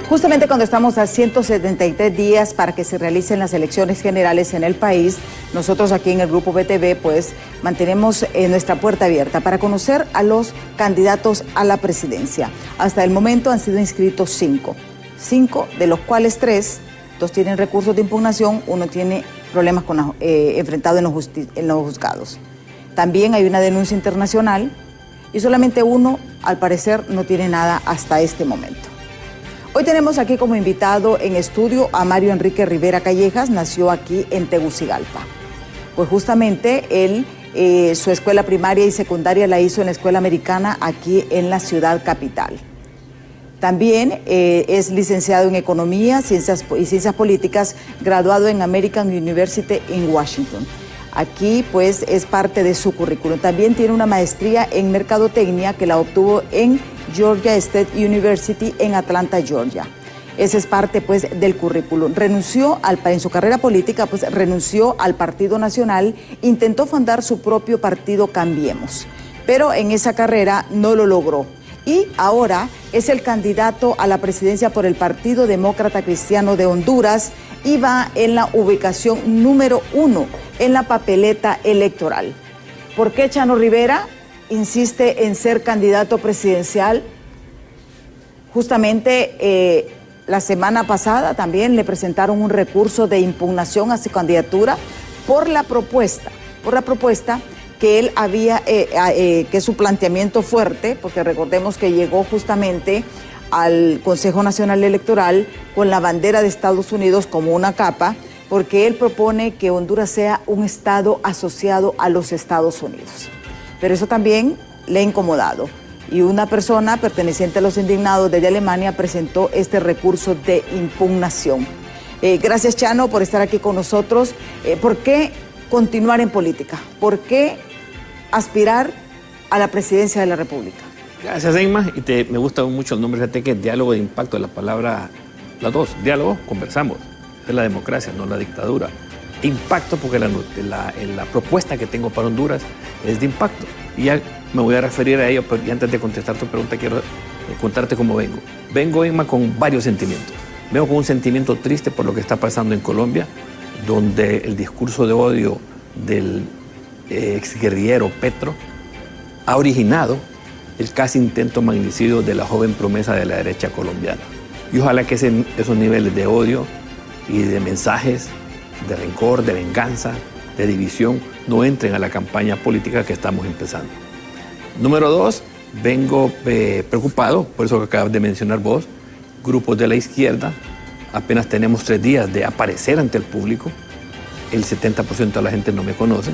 Justamente cuando estamos a 173 días para que se realicen las elecciones generales en el país, nosotros aquí en el Grupo BTV pues mantenemos nuestra puerta abierta para conocer a los candidatos a la presidencia. Hasta el momento han sido inscritos 5, de los cuales 2 tienen recursos de impugnación, 1 tiene problemas enfrentado en los juzgados. También hay una denuncia internacional y solamente 1, al parecer, no tiene nada hasta este momento. Hoy tenemos aquí como invitado en estudio a Mario Enrique Rivera Callejas, nació aquí en Tegucigalpa. Pues justamente él, su escuela primaria y secundaria la hizo en la Escuela Americana aquí en la ciudad capital. También es licenciado en Economía y Ciencias Políticas, graduado en American University en Washington. Aquí pues es parte de su currículum. También tiene una maestría en Mercadotecnia que la obtuvo en Georgia State University en Atlanta, Georgia. Esa es parte pues del currículum. En su carrera política pues renunció al Partido Nacional, intentó fundar su propio partido Cambiemos, pero en esa carrera no lo logró. Y ahora es el candidato a la presidencia por el Partido Demócrata Cristiano de Honduras y va en la ubicación número 1 en la papeleta electoral. ¿Por qué Chano Rivera insiste en ser candidato presidencial? Justamente la semana pasada también le presentaron un recurso de impugnación a su candidatura por la propuesta que él había, que su planteamiento fuerte, porque recordemos que llegó justamente al Consejo Nacional Electoral con la bandera de Estados Unidos como una capa, porque él propone que Honduras sea un estado asociado a los Estados Unidos. Pero eso también le ha incomodado. Y una persona perteneciente a los indignados desde Alemania presentó este recurso de impugnación. Gracias, Chano, por estar aquí con nosotros. ¿Por qué continuar en política? ¿Por qué aspirar a la presidencia de la República? Gracias, Emma. Y me gusta mucho el nombre, fíjate que diálogo de impacto, la palabra, las dos, diálogo, conversamos. Es la democracia, no la dictadura. Impacto porque la propuesta que tengo para Honduras es de impacto. Y ya me voy a referir a ello, pero antes de contestar tu pregunta quiero contarte cómo vengo. Vengo, Emma, con varios sentimientos. Vengo con un sentimiento triste por lo que está pasando en Colombia, donde el discurso de odio del exguerrillero Petro ha originado el casi intento magnicidio de la joven promesa de la derecha colombiana. Y ojalá que esos niveles de odio y de mensajes de rencor, de venganza, de división, no entren a la campaña política que estamos empezando. Número 2, vengo preocupado, por eso que acabas de mencionar vos, grupos de la izquierda, apenas tenemos 3 días de aparecer ante el público, el 70% de la gente no me conoce,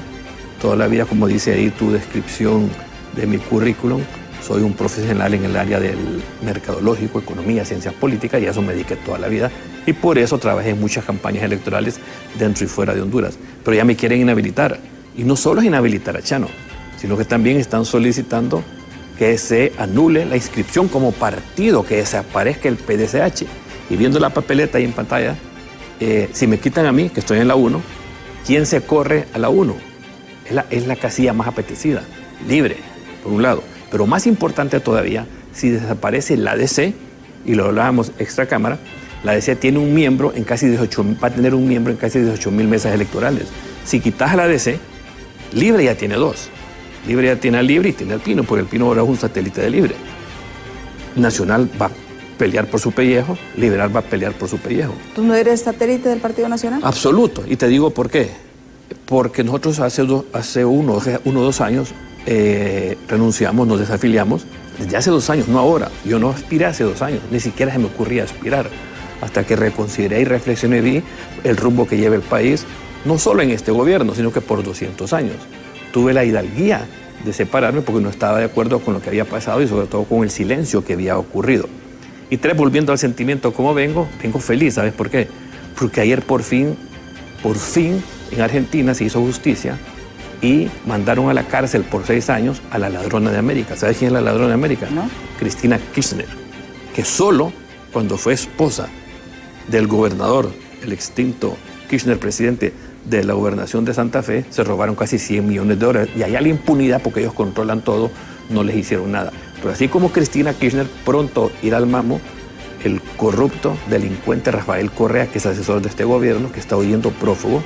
toda la vida, como dice ahí tu descripción de mi currículum, soy un profesional en el área del mercadológico, economía, ciencias políticas, y a eso me dediqué toda la vida. Y por eso trabajé en muchas campañas electorales dentro y fuera de Honduras. Pero ya me quieren inhabilitar. Y no solo es inhabilitar a Chano, sino que también están solicitando que se anule la inscripción como partido, que desaparezca el PDCH. Y viendo la papeleta ahí en pantalla, si me quitan a mí, que estoy en la 1, ¿quién se corre a la 1? Es la casilla más apetecida, libre, por un lado. Pero más importante todavía, si desaparece la ADC, y lo hablábamos extra cámara, la ADC tiene un miembro en casi 18, va a tener un miembro en casi 18,000 mesas electorales. Si quitas a la ADC, Libre ya tiene 2. Libre ya tiene a Libre y tiene al Pino, porque el Pino ahora es un satélite de Libre. Nacional va a pelear por su pellejo, Liberal va a pelear por su pellejo. ¿Tú no eres satélite del Partido Nacional? Absoluto, y te digo por qué. Porque nosotros hace uno o 2 años renunciamos, nos desafiliamos, desde hace 2 años, no ahora. Yo no aspiré hace 2 años, ni siquiera se me ocurría aspirar, hasta que reconsideré y reflexioné y vi el rumbo que lleva el país, no solo en este gobierno, sino que por 200 años. Tuve la hidalguía de separarme porque no estaba de acuerdo con lo que había pasado y sobre todo con el silencio que había ocurrido. Y 3, volviendo al sentimiento, ¿cómo vengo? Vengo feliz, ¿sabes por qué? Porque ayer por fin, en Argentina se hizo justicia y mandaron a la cárcel por 6 años a la ladrona de América. ¿Sabes quién es la ladrona de América? ¿No? Cristina Kirchner, que solo cuando fue esposa del gobernador, el extinto Kirchner, presidente de la gobernación de Santa Fe, se robaron casi $100 millones. Y allá la impunidad, porque ellos controlan todo, no les hicieron nada. Pero así como Cristina Kirchner pronto irá al mamo, el corrupto delincuente Rafael Correa, que es asesor de este gobierno, que está huyendo prófugo,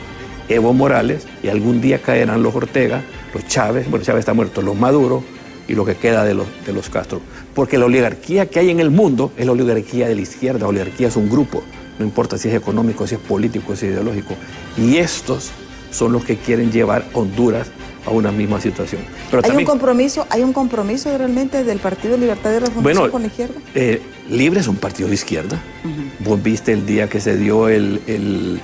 Evo Morales, y algún día caerán los Ortega, los Chávez, bueno, Chávez está muerto, los Maduro y lo que queda de los Castro. Porque la oligarquía que hay en el mundo es la oligarquía de la izquierda. La oligarquía es un grupo, no importa si es económico, si es político, si es ideológico. Y estos son los que quieren llevar Honduras a una misma situación. Pero ¿Hay también, un compromiso realmente del Partido Libertad y Refundación con la izquierda? Libre es un partido de izquierda. Vos viste el día que se dio el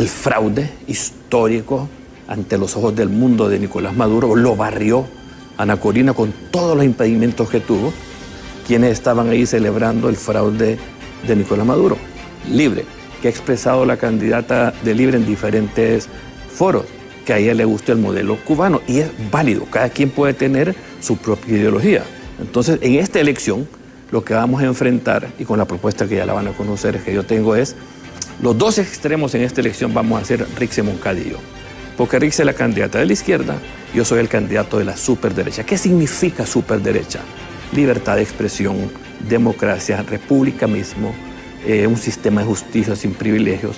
fraude histórico ante los ojos del mundo de Nicolás Maduro, lo barrió Ana Corina con todos los impedimentos que tuvo, quienes estaban ahí celebrando el fraude de Nicolás Maduro. Libre, que ha expresado la candidata de Libre en diferentes foros, que a ella le gusta el modelo cubano, y es válido, cada quien puede tener su propia ideología. Entonces, en esta elección, lo que vamos a enfrentar, y con la propuesta que ya la van a conocer, que yo tengo es, los dos extremos en esta elección vamos a ser Rixi Moncada y yo. Porque Rixi es la candidata de la izquierda, yo soy el candidato de la superderecha. ¿Qué significa superderecha? Libertad de expresión, democracia, republicanismo, un sistema de justicia sin privilegios.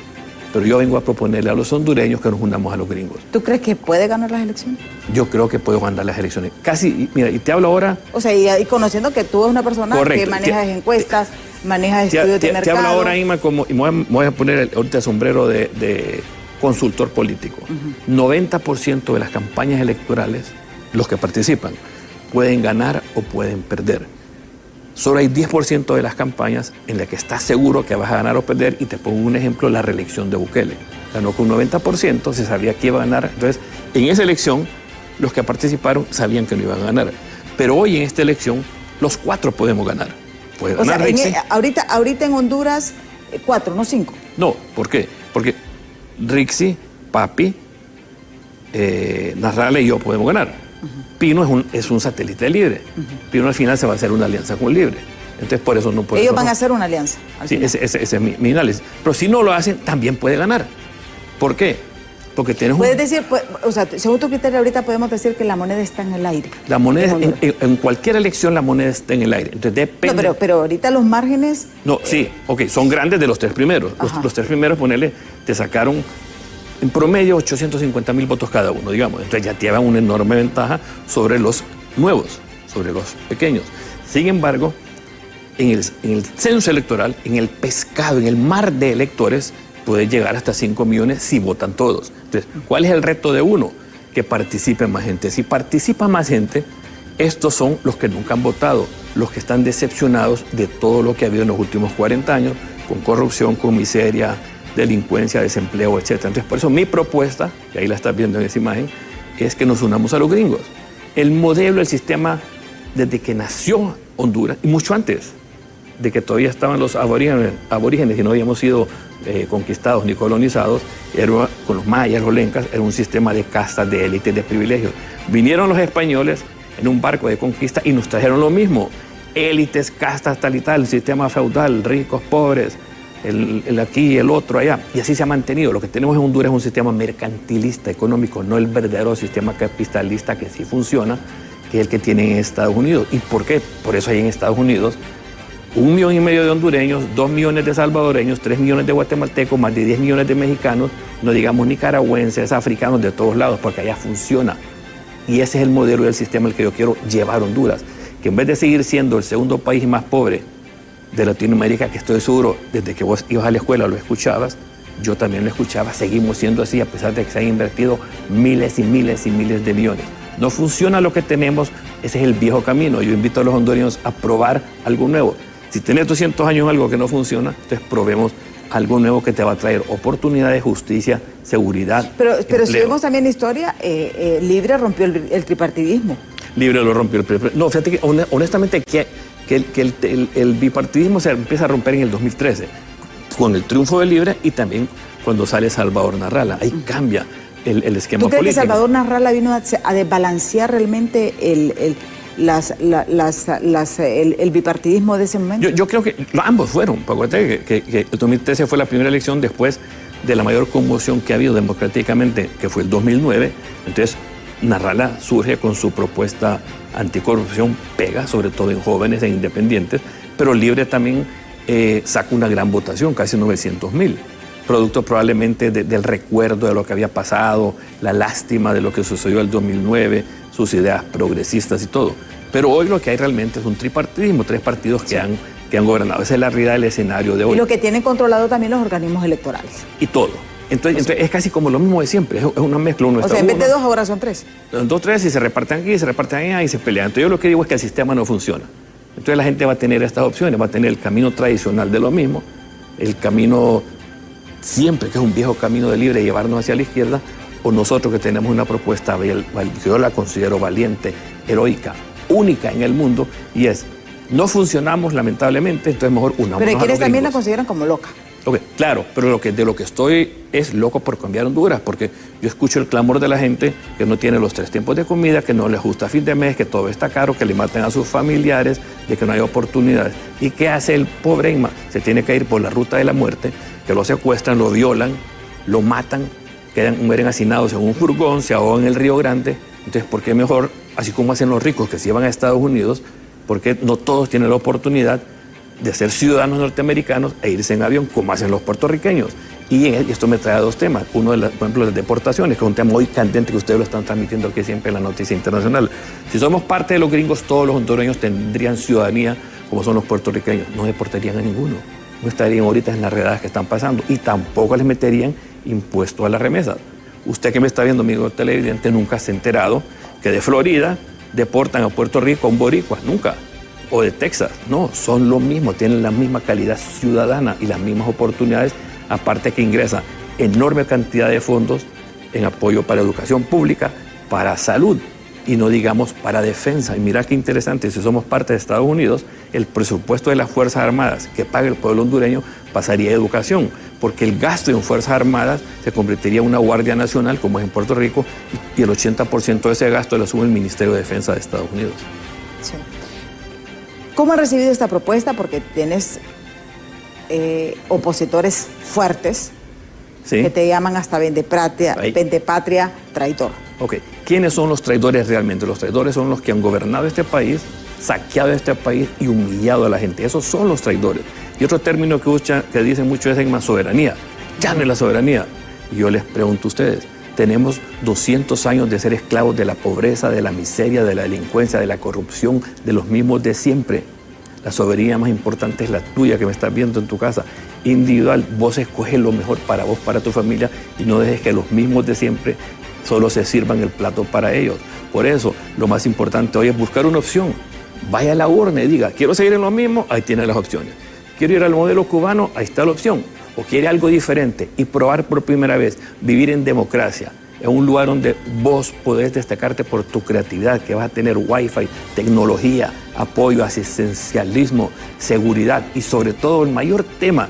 Pero yo vengo a proponerle a los hondureños que nos unamos a los gringos. ¿Tú crees que puede ganar las elecciones? Yo creo que puedo ganar las elecciones. Casi, mira, y te hablo ahora... O sea, y conociendo que tú eres una persona que manejas encuestas, manejas estudios de mercado... Te hablo ahora, Ima, como, y me voy a poner ahorita el sombrero de consultor político. 90% de las campañas electorales, los que participan, pueden ganar o pueden perder. Solo hay 10% de las campañas en las que estás seguro que vas a ganar o perder, y te pongo un ejemplo, la reelección de Bukele. Ganó con un 90%, se sabía que iba a ganar. Entonces, en esa elección, los que participaron sabían que no iban a ganar. Pero hoy en esta elección, los 4 podemos ganar. Puede ganar Rixi. Ahorita en Honduras, 4, no 5. No, ¿por qué? Porque Rixi, Papi, Nasralla y yo podemos ganar. Pino es un satélite Libre. Pino al final se va a hacer una alianza con Libre. Entonces por eso no puede... Ellos van a hacer una alianza. Sí, ese es mi análisis. Pero si no lo hacen, también puede ganar. ¿Por qué? Porque tienes Puedes decir, o sea, según tu criterio ahorita podemos decir que la moneda está en el aire. La moneda, en cualquier elección la moneda está en el aire. Entonces depende... No, pero ahorita los márgenes... No, sí, ok, son grandes de los 3 primeros. Los 3 primeros, ponele, te sacaron en promedio 850,000 votos cada uno, digamos. Entonces ya te llevan una enorme ventaja sobre los nuevos, sobre los pequeños. Sin embargo, en el censo electoral, en el pescado, en el mar de electores, puede llegar hasta 5 millones si votan todos. Entonces, ¿cuál es el reto de uno? Que participe más gente. Si participa más gente, estos son los que nunca han votado, los que están decepcionados de todo lo que ha habido en los últimos 40 años, con corrupción, con miseria, delincuencia, desempleo, etc. Entonces, por eso mi propuesta, y ahí la estás viendo en esa imagen, es que nos unamos a los gringos. El modelo, el sistema, desde que nació Honduras, y mucho antes de que todavía estaban los aborígenes y no habíamos sido conquistados ni colonizados, era, con los mayas, los lencas, era un sistema de castas, de élites, de privilegios. Vinieron los españoles en un barco de conquista y nos trajeron lo mismo. Élites, castas, tal y tal, el sistema feudal, ricos, pobres, el aquí, el otro, allá. Y así se ha mantenido. Lo que tenemos en Honduras es un sistema mercantilista, económico, no el verdadero sistema capitalista que sí funciona, que es el que tienen en Estados Unidos. ¿Y por qué? Por eso hay en Estados Unidos 1,5 millones de hondureños, 2 millones de salvadoreños, 3 millones de guatemaltecos, más de 10 millones de mexicanos, no digamos nicaragüenses, africanos, de todos lados, porque allá funciona. Y ese es el modelo del sistema al que yo quiero llevar a Honduras, que en vez de seguir siendo el segundo país más pobre de Latinoamérica, que estoy seguro, desde que vos ibas a la escuela lo escuchabas, yo también lo escuchaba, seguimos siendo así, a pesar de que se han invertido miles y miles y miles de millones. No funciona lo que tenemos, ese es el viejo camino. Yo invito a los hondureños a probar algo nuevo. Si tenés 200 años en algo que no funciona, entonces probemos algo nuevo que te va a traer oportunidades, justicia, seguridad, Pero si vemos también la historia, Libre rompió el tripartidismo. Libre lo rompió el tripartidismo. No, fíjate que honestamente que el bipartidismo se empieza a romper en el 2013, con el triunfo de Libre y también cuando sale Salvador Nasralla. Ahí cambia el esquema político. ¿Tú crees que Salvador Nasralla vino a desbalancear realmente el bipartidismo de ese momento? Yo creo que ambos fueron. Acuérdate que el 2013 fue la primera elección después de la mayor conmoción que ha habido democráticamente, que fue el 2009. Entonces, Nasralla surge con su propuesta anticorrupción, pega sobre todo en jóvenes e independientes, pero Libre también saca una gran votación, casi 900.000, producto probablemente del recuerdo de lo que había pasado, la lástima de lo que sucedió el 2009, sus ideas progresistas y todo. Pero hoy lo que hay realmente es un tripartidismo, 3 partidos que han gobernado. Esa es la realidad del escenario de hoy. Y lo que tienen controlado también los organismos electorales. Y todo. Entonces es casi como lo mismo de siempre, es una mezcla. O sea, en vez de 2 ahora son 3. 2, 3 y se reparten aquí, se reparten allá y se pelean. Entonces yo lo que digo es que el sistema no funciona. Entonces la gente va a tener estas opciones, va a tener el camino tradicional de lo mismo, el camino siempre que es un viejo camino de libre llevarnos hacia la izquierda, o nosotros que tenemos una propuesta que yo la considero valiente, heroica, única en el mundo, y es, no funcionamos lamentablemente, entonces mejor unámonos. Pero hay quienes también la consideran como loca. Okay, claro, pero de lo que estoy es loco por cambiar Honduras, porque yo escucho el clamor de la gente que no tiene los 3 tiempos de comida, que no les gusta a fin de mes, que todo está caro, que le maten a sus familiares, de que no hay oportunidades. ¿Y qué hace el pobre Emma? Se tiene que ir por la ruta de la muerte, que lo secuestran, lo violan, lo matan, mueren hacinados en un furgón, se ahogan en el Río Grande. Entonces, ¿por qué mejor, así como hacen los ricos que se llevan a Estados Unidos, porque no todos tienen la oportunidad de ser ciudadanos norteamericanos e irse en avión como hacen los puertorriqueños? Y esto me trae 2 temas. Uno, por ejemplo, las deportaciones, que es un tema muy candente que ustedes lo están transmitiendo aquí siempre en la noticia internacional. Si somos parte de los gringos, todos los hondureños tendrían ciudadanía como son los puertorriqueños. No deportarían a ninguno. No estarían ahorita en las redadas que están pasando y tampoco les meterían impuesto a las remesas. Usted que me está viendo, amigo televidente, nunca se ha enterado que de Florida deportan a Puerto Rico a un boricua, nunca. O de Texas, no, son lo mismo, tienen la misma calidad ciudadana y las mismas oportunidades, aparte que ingresa enorme cantidad de fondos en apoyo para educación pública, para salud y no digamos para defensa. Y mira qué interesante, si somos parte de Estados Unidos, el presupuesto de las Fuerzas Armadas que paga el pueblo hondureño pasaría a educación, porque el gasto en Fuerzas Armadas se convertiría en una Guardia Nacional, como es en Puerto Rico, y el 80% de ese gasto lo asume el Ministerio de Defensa de Estados Unidos. Sí. ¿Cómo has recibido esta propuesta? Porque tienes opositores fuertes, ¿sí?, que te llaman hasta vendepatria, traidor. Ok, ¿quiénes son los traidores realmente? Los traidores son los que han gobernado este país, saqueado este país y humillado a la gente. Esos son los traidores. Y otro término que dicen mucho es en soberanía. Ya no es la soberanía. Y yo les pregunto a ustedes, tenemos 200 años de ser esclavos de la pobreza, de la miseria, de la delincuencia, de la corrupción, de los mismos de siempre. La soberanía más importante es la tuya, que me estás viendo en tu casa. Individual, vos escoges lo mejor para vos, para tu familia, y no dejes que los mismos de siempre solo se sirvan el plato para ellos. Por eso, lo más importante hoy es buscar una opción. Vaya a la urna y diga, quiero seguir en lo mismo, ahí tiene las opciones. Quiero ir al modelo cubano, ahí está la opción. O quiere algo diferente y probar por primera vez vivir en democracia, en un lugar donde vos podés destacarte por tu creatividad, que vas a tener wifi, tecnología, apoyo, asistencialismo, seguridad y sobre todo el mayor tema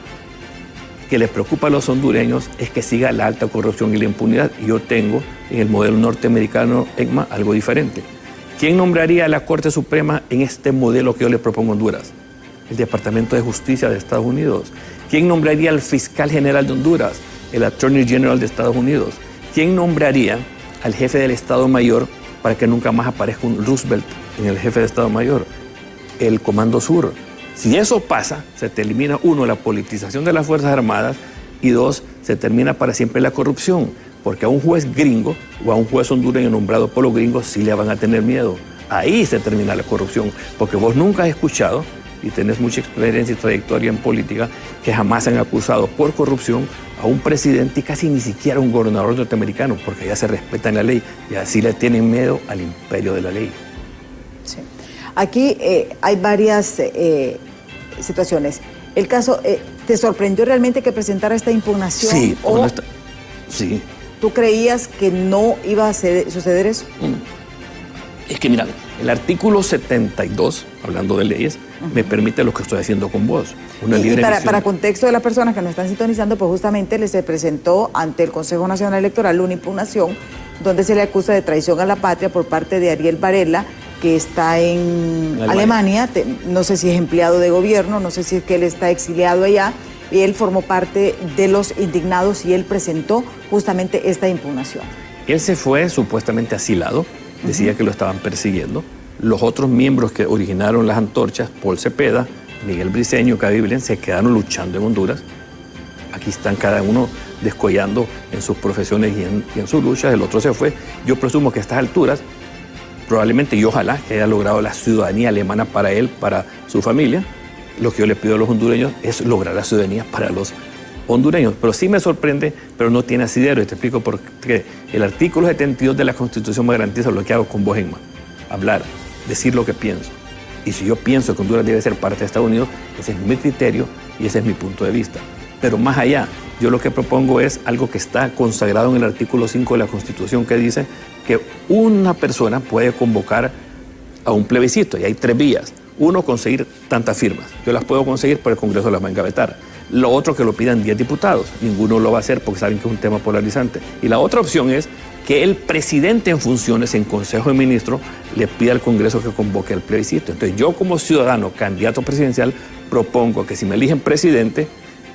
que les preocupa a los hondureños es que siga la alta corrupción y la impunidad. Y yo tengo en el modelo norteamericano, ECMA, algo diferente. ¿Quién nombraría a la Corte Suprema en este modelo que yo le propongo a Honduras? El Departamento de Justicia de Estados Unidos. ¿Quién nombraría al fiscal general de Honduras? El Attorney General de Estados Unidos. ¿Quién nombraría al jefe del Estado Mayor para que nunca más aparezca un Roosevelt en el jefe de Estado Mayor? El Comando Sur. Si eso pasa, se te elimina, 1, la politización de las Fuerzas Armadas y 2, se termina para siempre la corrupción, porque a un juez gringo o a un juez hondureño nombrado por los gringos sí le van a tener miedo. Ahí se termina la corrupción, porque vos nunca has escuchado, y tenés mucha experiencia y trayectoria en política, que jamás han acusado por corrupción a un presidente y casi ni siquiera a un gobernador norteamericano, porque ya se respeta la ley y así le tienen miedo al imperio de la ley. Sí. Aquí hay varias situaciones. El caso, ¿te sorprendió realmente que presentara esta impugnación? Sí, sí. ¿Tú creías que no iba a suceder eso? Es que mira, el artículo 72, hablando de leyes, me permite lo que estoy haciendo con vos. Una libre para contexto de las personas que nos están sintonizando, pues justamente se presentó ante el Consejo Nacional Electoral una impugnación donde se le acusa de traición a la patria por parte de Ariel Varela, que está en Alemania. No sé si es empleado de gobierno, no sé si es que él está exiliado allá, y él formó parte de los indignados y él presentó justamente esta impugnación. Él se fue supuestamente asilado, decía que lo estaban persiguiendo. Los otros miembros que originaron las antorchas, Paul Cepeda, Miguel Briceño, Gaby Belén, se quedaron luchando en Honduras. Aquí están cada uno descollando en sus profesiones y en sus luchas. El otro se fue. Yo presumo que a estas alturas, probablemente y ojalá que haya logrado la ciudadanía alemana para él, para su familia. Lo que yo le pido a los hondureños es lograr la ciudadanía para los hondureños. Pero sí me sorprende, pero no tiene asidero. Y te explico por qué. El artículo 72 de la Constitución me garantiza lo que hago con vos, Emma. Hablar, decir lo que pienso. Y si yo pienso que Honduras debe ser parte de Estados Unidos, ese es mi criterio y ese es mi punto de vista. Pero más allá, yo lo que propongo es algo que está consagrado en el artículo 5 de la Constitución, que dice que una persona puede convocar a un plebiscito, y hay 3 vías. Uno, conseguir tantas firmas. Yo las puedo conseguir, pero el Congreso las va a engavetar. Lo otro, que lo pidan 10 diputados. Ninguno lo va a hacer porque saben que es un tema polarizante. Y la otra opción es que el presidente en funciones, en Consejo de Ministros, le pida al Congreso que convoque al plebiscito. Entonces yo, como ciudadano candidato presidencial, propongo que si me eligen presidente,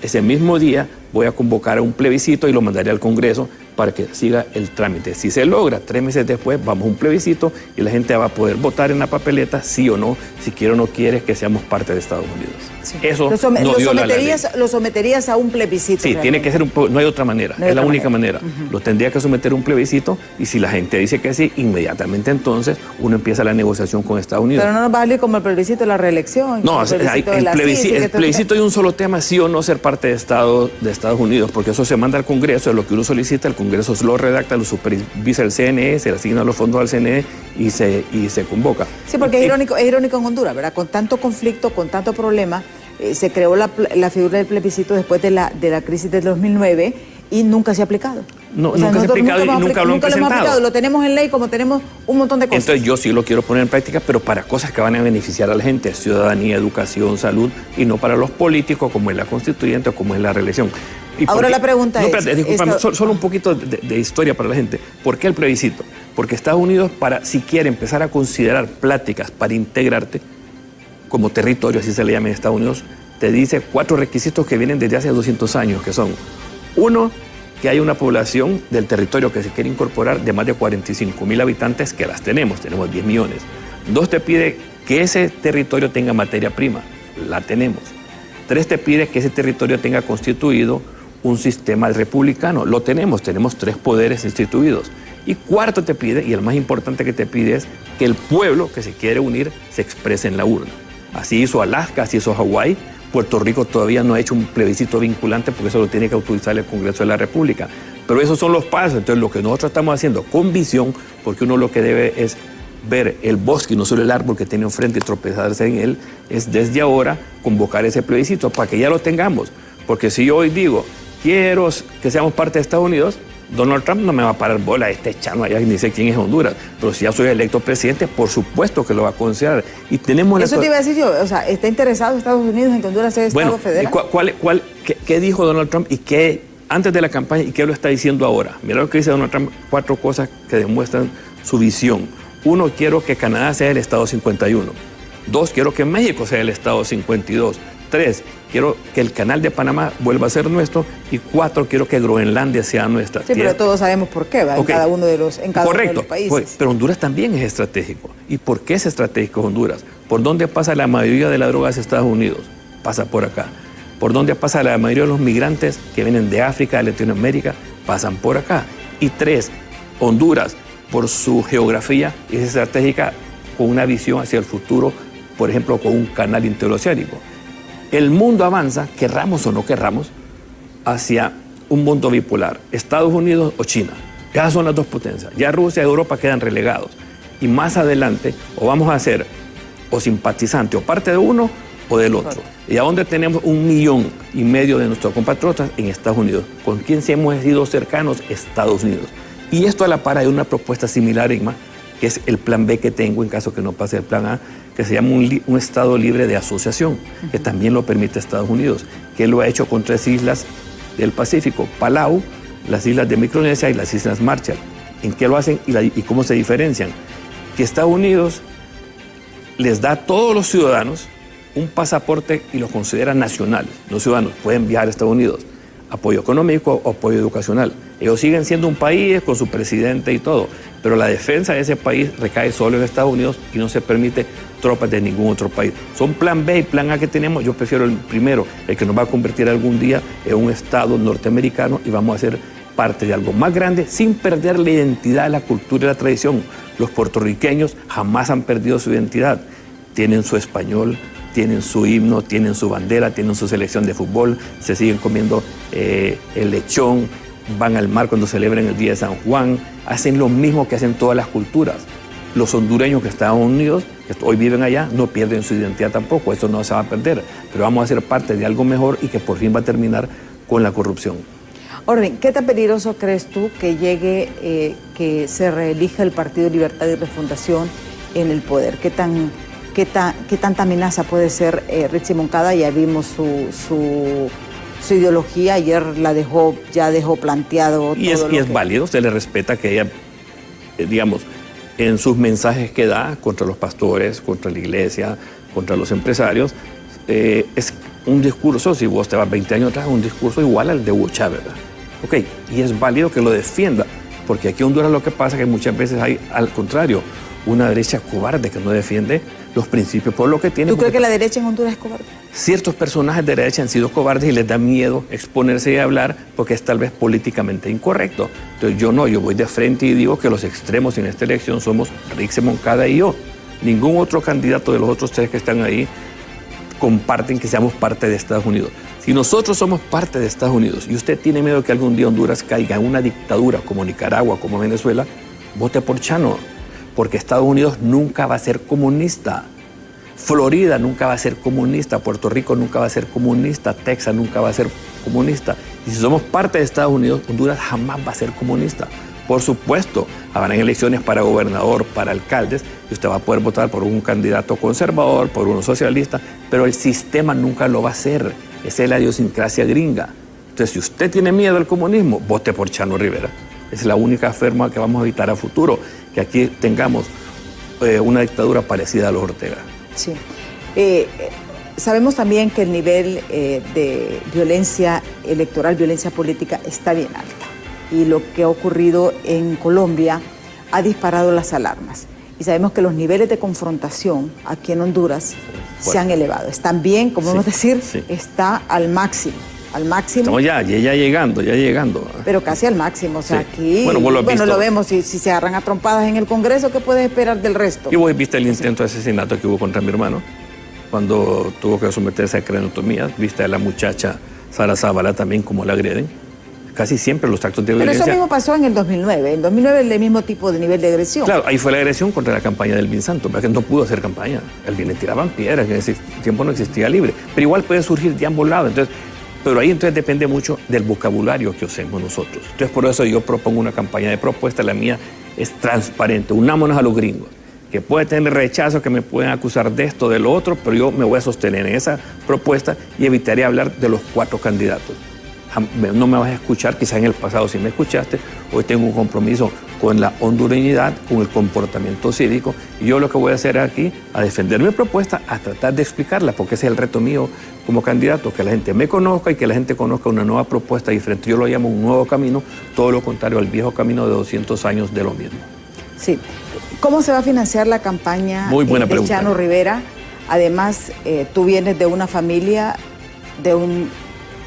ese mismo día voy a convocar a un plebiscito y lo mandaré al Congreso para que siga el trámite. Si se logra, 3 meses después vamos a un plebiscito y la gente va a poder votar en la papeleta, sí o no, si quiere o no quiere que seamos parte de Estados Unidos. Sí. Eso no viola la ley. ¿Lo someterías a un plebiscito? Sí, realmente tiene que ser no hay otra manera, es la única manera. Lo tendría que someter a un plebiscito y si la gente dice que sí, inmediatamente entonces uno empieza la negociación con Estados Unidos. Pero no nos va a salir como el plebiscito de la reelección. No, el plebiscito hay un solo tema, sí o no ser parte de Estados Unidos, porque eso se manda al Congreso, es lo que uno solicita, el Congreso lo redacta, lo supervisa el CNE, se le asignan los fondos al CNE y se convoca. Sí, porque es irónico en Honduras, ¿verdad? Con tanto conflicto, con tanto problema, se creó la figura del plebiscito después de la crisis del 2009 y nunca se ha aplicado. No, nunca se ha aplicado y nunca lo han presentado. Lo tenemos en ley como tenemos un montón de cosas. Entonces yo sí lo quiero poner en práctica, pero para cosas que van a beneficiar a la gente, ciudadanía, educación, salud, y no para los políticos como es la constituyente o como es la reelección. Ahora la pregunta discúlpame, solo un poquito de historia para la gente. ¿Por qué el plebiscito? Porque Estados Unidos, para si quiere empezar a considerar pláticas para integrarte como territorio, así se le llama en Estados Unidos, te dice 4 requisitos que vienen desde hace 200 años, que son: 1, que hay una población del territorio que se quiere incorporar de más de 45,000 habitantes, que las tenemos 10 millones. 2, te pide que ese territorio tenga materia prima, la tenemos. 3, te pide que ese territorio tenga constituido un sistema republicano, lo tenemos 3 poderes instituidos. Y 4, te pide, y el más importante que te pide, es que el pueblo que se quiere unir se exprese en la urna. Así hizo Alaska, así hizo Hawái. Puerto Rico todavía no ha hecho un plebiscito vinculante porque eso lo tiene que autorizar el Congreso de la República. Pero esos son los pasos. Entonces lo que nosotros estamos haciendo con visión, porque uno lo que debe es ver el bosque y no solo el árbol que tiene enfrente y tropezarse en él, es desde ahora convocar ese plebiscito para que ya lo tengamos. Porque si yo hoy digo, quiero que seamos parte de Estados Unidos, Donald Trump no me va a parar bola, chano allá, ni sé quién es Honduras. Pero si ya soy electo presidente, por supuesto que lo va a considerar. Y tenemos eso te iba a decir yo, o sea, ¿está interesado Estados Unidos en que Honduras sea Estado federal? ¿Qué dijo Donald Trump y qué antes de la campaña y qué lo está diciendo ahora? Mira lo que dice Donald Trump, 4 cosas que demuestran su visión. 1, quiero que Canadá sea el Estado 51. 2, quiero que México sea el Estado 52. 3, quiero que el canal de Panamá vuelva a ser nuestro. Y 4, quiero que Groenlandia sea nuestra. Sí, pero todos sabemos por qué, ¿va? Okay. En cada uno de los países. Correcto, pero Honduras también es estratégico. ¿Y por qué es estratégico Honduras? ¿Por dónde pasa la mayoría de la droga hacia Estados Unidos? Pasa por acá. ¿Por dónde pasa la mayoría de los migrantes que vienen de África, de Latinoamérica? Pasan por acá. Y 3, Honduras, por su geografía, es estratégica con una visión hacia el futuro, por ejemplo, con un canal interoceánico. El mundo avanza, querramos o no querramos, hacia un mundo bipolar, Estados Unidos o China. Esas son las 2 potencias. Ya Rusia y Europa quedan relegados. Y más adelante, o vamos a ser o simpatizante o parte de uno o del otro. ¿Y a dónde tenemos 1,5 millones de nuestros compatriotas? En Estados Unidos. ¿Con quién se hemos sido cercanos? Estados Unidos. Y esto a la par hay una propuesta similar, Emma, que es el plan B que tengo en caso que no pase el plan A, que se llama un Estado libre de asociación, que también lo permite Estados Unidos, que lo ha hecho con 3 islas del Pacífico: Palau, las islas de Micronesia y las islas Marshall. ¿En qué lo hacen y cómo se diferencian? Que Estados Unidos les da a todos los ciudadanos un pasaporte y los considera nacionales. Los ciudadanos pueden viajar a Estados Unidos, apoyo económico o apoyo educacional. Ellos siguen siendo un país con su presidente y todo, pero la defensa de ese país recae solo en Estados Unidos y no se permite tropas de ningún otro país. Son plan B y plan A que tenemos. Yo prefiero el primero, el que nos va a convertir algún día en un Estado norteamericano y vamos a ser parte de algo más grande sin perder la identidad, la cultura y la tradición. Los puertorriqueños jamás han perdido su identidad. Tienen su español, tienen su himno, tienen su bandera, tienen su selección de fútbol, se siguen comiendo el lechón, van al mar cuando celebran el Día de San Juan, hacen lo mismo que hacen todas las culturas. Los hondureños que están unidos, que hoy viven allá, no pierden su identidad tampoco, eso no se va a perder, pero vamos a ser parte de algo mejor y que por fin va a terminar con la corrupción. Orden, ¿qué tan peligroso crees tú que llegue, que se reelija el Partido Libertad y Refundación en el poder? ¿Qué tanta amenaza puede ser Richie Moncada? Ya vimos su ideología, ayer ya dejó planteado y todo es válido, se le respeta que ella, digamos, en sus mensajes que da contra los pastores, contra la iglesia, contra los empresarios, es un discurso, si vos te vas 20 años atrás, un discurso igual al de Hugo Chávez, ¿verdad? Ok, y es válido que lo defienda, porque aquí en Honduras lo que pasa es que muchas veces hay, al contrario, una derecha cobarde que no defiende los principios por lo que tiene. ¿Tú crees que la derecha en Honduras es cobarde? Ciertos personajes de derecha han sido cobardes y les da miedo exponerse y hablar porque es tal vez políticamente incorrecto. Entonces yo voy de frente y digo que los extremos en esta elección somos Richie Moncada y yo. Ningún otro candidato de los otros tres que están ahí comparten que seamos parte de Estados Unidos. Si nosotros somos parte de Estados Unidos y usted tiene miedo que algún día Honduras caiga en una dictadura como Nicaragua, como Venezuela, vote por Chano, porque Estados Unidos nunca va a ser comunista. Florida nunca va a ser comunista, Puerto Rico nunca va a ser comunista, Texas nunca va a ser comunista. Y si somos parte de Estados Unidos, Honduras jamás va a ser comunista. Por supuesto, habrán elecciones para gobernador, para alcaldes, y usted va a poder votar por un candidato conservador, por uno socialista, pero el sistema nunca lo va a hacer. Esa es la idiosincrasia gringa. Entonces, si usted tiene miedo al comunismo, vote por Chano Rivera. Es la única forma que vamos a evitar a futuro, que aquí tengamos una dictadura parecida a los Ortega. Sí. Sabemos también que el nivel de violencia electoral, violencia política, está bien alta. Y lo que ha ocurrido en Colombia ha disparado las alarmas. Y sabemos que los niveles de confrontación aquí en Honduras se han elevado. Están bien, como vamos a decir, está al máximo. Al máximo. Estamos ya llegando. Pero casi al máximo. O sea, aquí, bueno, lo vemos, si se agarran a trompadas en el Congreso, ¿qué puedes esperar del resto? Y vos viste el intento de asesinato que hubo contra mi hermano, cuando tuvo que someterse a craneotomía. Viste a la muchacha Sara Zavala también como la agreden. Casi siempre los actos de violencia. Pero eso mismo pasó en el 2009. En 2009 el mismo tipo de nivel de agresión. Claro, ahí fue la agresión contra la campaña del Elvin Santos, porque no pudo hacer campaña. Elvin le tiraban piedras, en ese tiempo no existía libre. Pero igual puede surgir de ambos lados. Pero ahí entonces depende mucho del vocabulario que usemos nosotros. Entonces por eso yo propongo una campaña de propuesta. La mía es transparente. Unámonos a los gringos, que puede tener rechazo, que me pueden acusar de esto, de lo otro, pero yo me voy a sostener en esa propuesta y evitaré hablar de los 4 candidatos. No me vas a escuchar, quizás en el pasado sí me escuchaste. Hoy tengo un compromiso con la hondureñidad, con el comportamiento cívico, y yo lo que voy a hacer aquí, a defender mi propuesta, a tratar de explicarla, porque ese es el reto mío como candidato, que la gente me conozca y que la gente conozca una nueva propuesta diferente. Yo lo llamo un nuevo camino, todo lo contrario al viejo camino de 200 años de lo mismo. Sí. ¿Cómo se va a financiar la campaña de Chano Rivera? Además, tú vienes de una familia, de un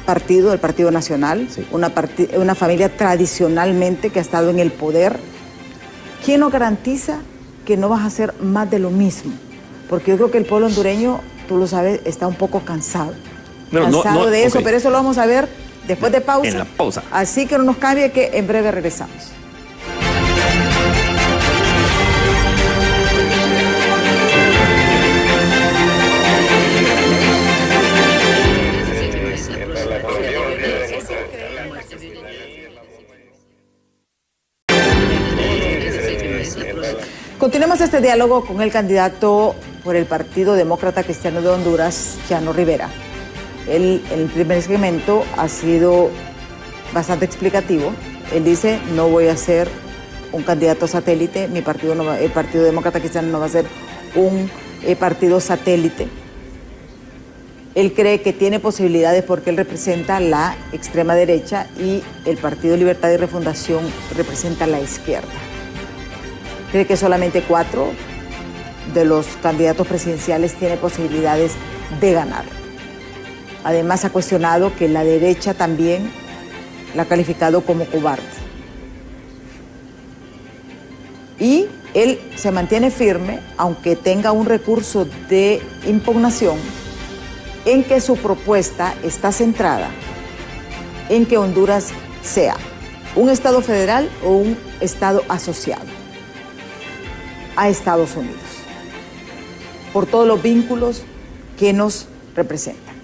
partido, el Partido Nacional, sí, una familia tradicionalmente que ha estado en el poder. ¿Quién nos garantiza que no vas a hacer más de lo mismo? Porque yo creo que el pueblo hondureño, tú lo sabes, está un poco cansado. Cansado de eso, pero eso lo vamos a ver después de pausa. En la pausa. Así que no nos cambie, que en breve regresamos. Continuamos este diálogo con el candidato por el Partido Demócrata Cristiano de Honduras, Chano Rivera. Él, en el primer segmento, ha sido bastante explicativo. Él dice, no voy a ser un candidato satélite, el Partido Demócrata Cristiano no va a ser un partido satélite. Él cree que tiene posibilidades porque él representa la extrema derecha y el Partido Libertad y Refundación representa la izquierda. Cree que solamente 4 de los candidatos presidenciales tiene posibilidades de ganar. Además, ha cuestionado que la derecha también la ha calificado como cobarde. Y él se mantiene firme, aunque tenga un recurso de impugnación, en que su propuesta está centrada en que Honduras sea un Estado federal o un Estado asociado a Estados Unidos, por todos los vínculos que nos representan.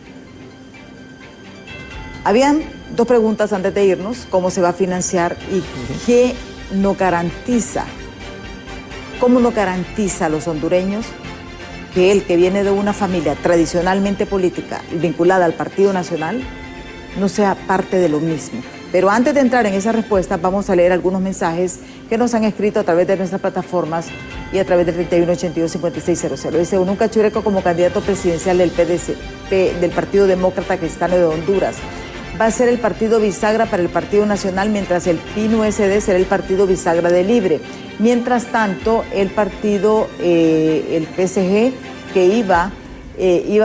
Habían dos preguntas antes de irnos: ¿cómo se va a financiar y qué nos garantiza? ¿Cómo nos garantiza a los hondureños que él, que viene de una familia tradicionalmente política y vinculada al Partido Nacional, no sea parte de lo mismo? Pero antes de entrar en esa respuesta, vamos a leer algunos mensajes que nos han escrito a través de nuestras plataformas y a través del 3182-5600. Dice: un cachureco como candidato presidencial del del Partido Demócrata Cristiano de Honduras. Va a ser el partido bisagra para el Partido Nacional, mientras el PIN-USD será el partido bisagra de Libre. Mientras tanto, el partido, el PSG, que iba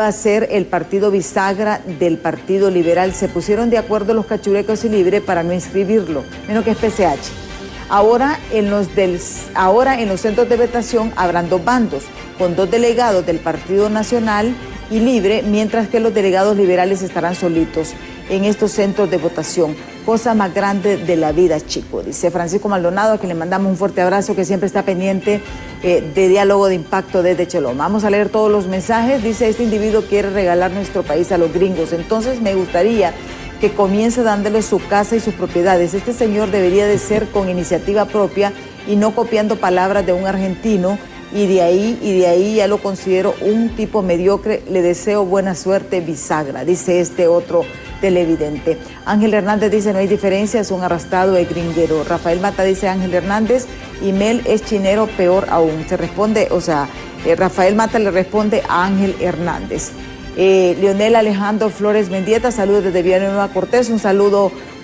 a ser el partido bisagra del Partido Liberal, se pusieron de acuerdo los cachurecos y Libre para no inscribirlo, menos que es PCH. Ahora en los centros de votación habrán dos bandos, con dos delegados del Partido Nacional y Libre, mientras que los delegados liberales estarán solitos en estos centros de votación. Cosa más grande de la vida, chico, dice Francisco Maldonado, a quien le mandamos un fuerte abrazo, que siempre está pendiente de Diálogo de Impacto desde Choloma. Vamos a leer todos los mensajes. Dice: este individuo quiere regalar nuestro país a los gringos, entonces me gustaría que comience dándole su casa y sus propiedades. Este señor debería de ser con iniciativa propia y no copiando palabras de un argentino, y de ahí ya lo considero un tipo mediocre. Le deseo buena suerte, bisagra, dice este otro televidente. Ángel Hernández dice: no hay diferencia, es un arrastrado, es gringuero. Rafael Mata dice: Ángel Hernández, y Mel es chinero, peor aún. Se responde, Rafael Mata le responde a Ángel Hernández. Leonel Alejandro Flores Mendieta, saludos desde Villanueva Cortés. Un